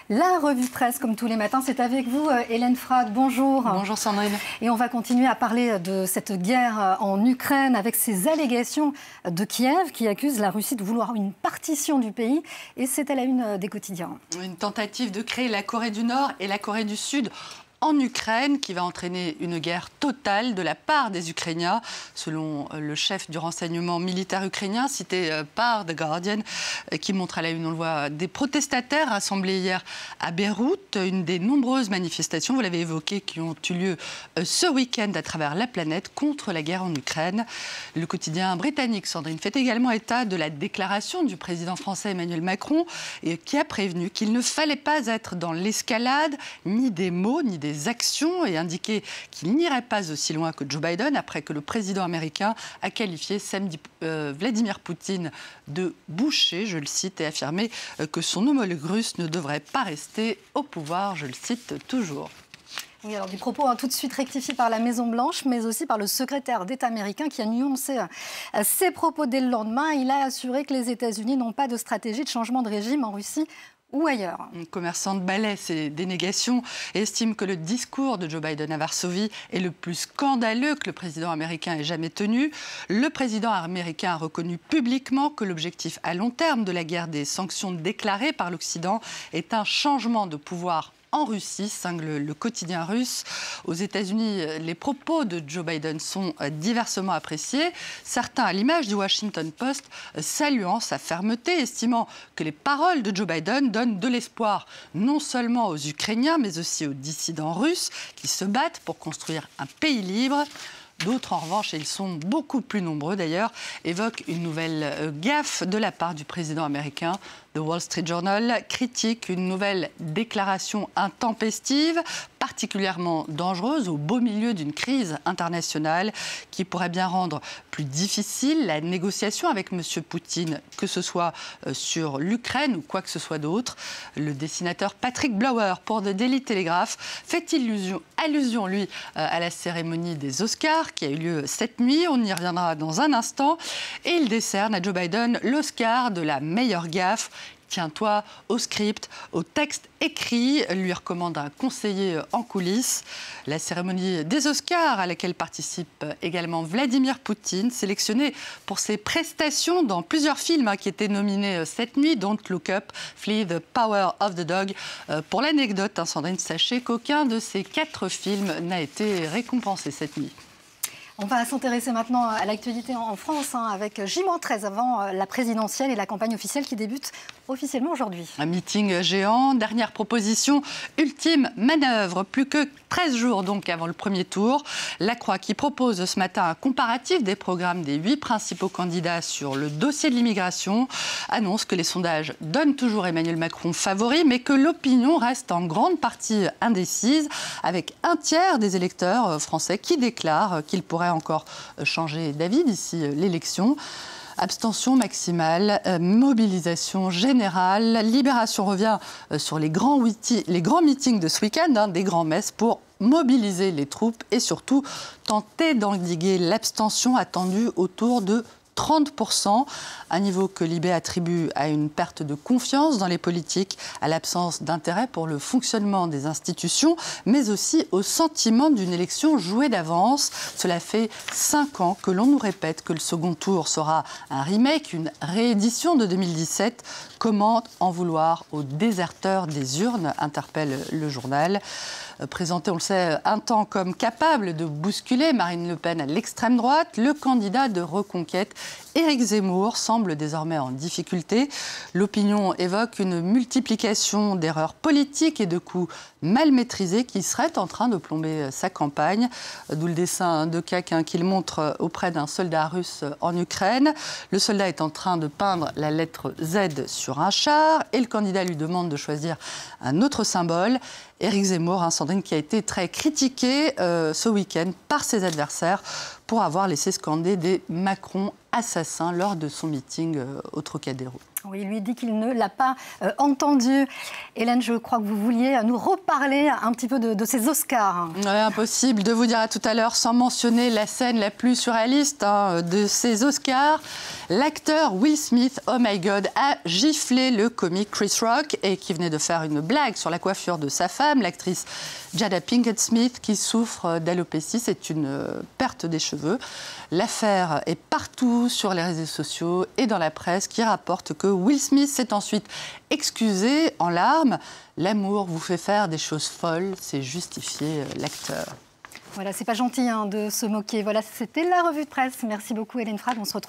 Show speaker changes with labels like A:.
A: La revue de presse, comme tous les matins, c'est avec vous, Hélène Frade. Bonjour.
B: Bonjour Sandrine.
A: Et on va continuer à parler de cette guerre en Ukraine avec ces allégations de Kiev qui accusent la Russie de vouloir une partition du pays. Et c'est à la une des quotidiens.
B: Une tentative de créer la Corée du Nord et la Corée du Sud en Ukraine, qui va entraîner une guerre totale de la part des Ukrainiens, selon le chef du renseignement militaire ukrainien, cité par The Guardian, qui montre à la une, on le voit, des protestataires rassemblés hier à Beyrouth, une des nombreuses manifestations, vous l'avez évoqué, qui ont eu lieu ce week-end à travers la planète contre la guerre en Ukraine. Le quotidien britannique, Sandrine, fait également état de la déclaration du président français Emmanuel Macron, qui a prévenu qu'il ne fallait pas être dans l'escalade, ni des mots, ni des actions, et indiqué qu'il n'irait pas aussi loin que Joe Biden après que le président américain a qualifié samedi Vladimir Poutine de boucher, je le cite, et affirmé que son homologue russe ne devrait pas rester au pouvoir, je le cite toujours.
A: Oui, alors des propos tout de suite rectifiés par la Maison-Blanche, mais aussi par le secrétaire d'État américain qui a nuancé ses propos dès le lendemain. Il a assuré que les États-Unis n'ont pas de stratégie de changement de régime en Russie ou ailleurs.
B: Un commerçant de balais ses dénégations et estime que le discours de Joe Biden à Varsovie est le plus scandaleux que le président américain ait jamais tenu. Le président américain a reconnu publiquement que l'objectif à long terme de la guerre des sanctions déclarées par l'Occident est un changement de pouvoir en Russie, cingle le quotidien russe. Aux États-Unis, les propos de Joe Biden sont diversement appréciés. Certains, à l'image du Washington Post, saluant sa fermeté, estimant que les paroles de Joe Biden donnent de l'espoir non seulement aux Ukrainiens, mais aussi aux dissidents russes qui se battent pour construire un pays libre. D'autres, en revanche, et ils sont beaucoup plus nombreux d'ailleurs, évoquent une nouvelle gaffe de la part du président américain. The Wall Street Journal critique une nouvelle déclaration intempestive, particulièrement dangereuse au beau milieu d'une crise internationale qui pourrait bien rendre plus difficile la négociation avec M. Poutine, que ce soit sur l'Ukraine ou quoi que ce soit d'autre. Le dessinateur Patrick Blower pour The Daily Telegraph fait allusion, lui, à la cérémonie des Oscars qui a eu lieu cette nuit. On y reviendra dans un instant. Et il décerne à Joe Biden l'Oscar de la meilleure gaffe. Tiens-toi au script, au texte écrit, lui recommande un conseiller en coulisses. La cérémonie des Oscars, à laquelle participe également Vladimir Poutine, sélectionné pour ses prestations dans plusieurs films qui étaient nominés cette nuit, Don't Look Up, Flee, The Power of the Dog. Pour l'anecdote, Sandrine, sachez qu'aucun de ces 4 films n'a été récompensé cette nuit.
A: On va s'intéresser maintenant à l'actualité en France, avec J-13 avant la présidentielle et la campagne officielle qui débute officiellement aujourd'hui.
B: Un meeting géant, dernière proposition, ultime manœuvre. Plus que 13 jours donc avant le premier tour. La Croix qui propose ce matin un comparatif des programmes des 8 principaux candidats sur le dossier de l'immigration annonce que les sondages donnent toujours Emmanuel Macron favori, mais que l'opinion reste en grande partie indécise, avec un tiers des électeurs français qui déclarent qu'ils pourraient encore changer d'avis d'ici l'élection. Abstention maximale, mobilisation générale. Libération revient sur les grands meetings de ce week-end, des grands-messes pour mobiliser les troupes et surtout tenter d'endiguer l'abstention attendue autour de 30%, un niveau que Libé attribue à une perte de confiance dans les politiques, à l'absence d'intérêt pour le fonctionnement des institutions, mais aussi au sentiment d'une élection jouée d'avance. Cela fait 5 ans que l'on nous répète que le second tour sera un remake, une réédition de 2017. Comment en vouloir aux déserteurs des urnes, interpelle le journal. Présenté, on le sait, un temps comme capable de bousculer Marine Le Pen à l'extrême droite, le candidat de Reconquête, Éric Zemmour, semble désormais en difficulté. L'opinion évoque une multiplication d'erreurs politiques et de coups mal maîtrisés qui seraient en train de plomber sa campagne. D'où le dessin de Caquin qu'il montre auprès d'un soldat russe en Ukraine. Le soldat est en train de peindre la lettre Z sur un char et le candidat lui demande de choisir un autre symbole. Éric Zemmour, Sandrine, qui a été très critiqué ce week-end par ses adversaires pour avoir laissé scander des Macron assassins lors de son meeting au Trocadéro.
A: Oui, il lui dit qu'il ne l'a pas entendu. Hélène, je crois que vous vouliez nous reparler un petit peu de ces Oscars.
B: Ouais, impossible de vous dire à tout à l'heure sans mentionner la scène la plus surréaliste de ces Oscars. L'acteur Will Smith, oh my God, a giflé le comique Chris Rock et qui venait de faire une blague sur la coiffure de sa femme, l'actrice Jada Pinkett Smith, qui souffre d'alopécie. C'est une perte des cheveux. L'affaire est partout sur les réseaux sociaux et dans la presse qui rapporte que Will Smith s'est ensuite excusé en larmes. L'amour vous fait faire des choses folles, c'est justifié l'acteur.
A: Voilà, c'est pas gentil de se moquer. Voilà, c'était la revue de presse. Merci beaucoup Hélène Frade. On se retrouve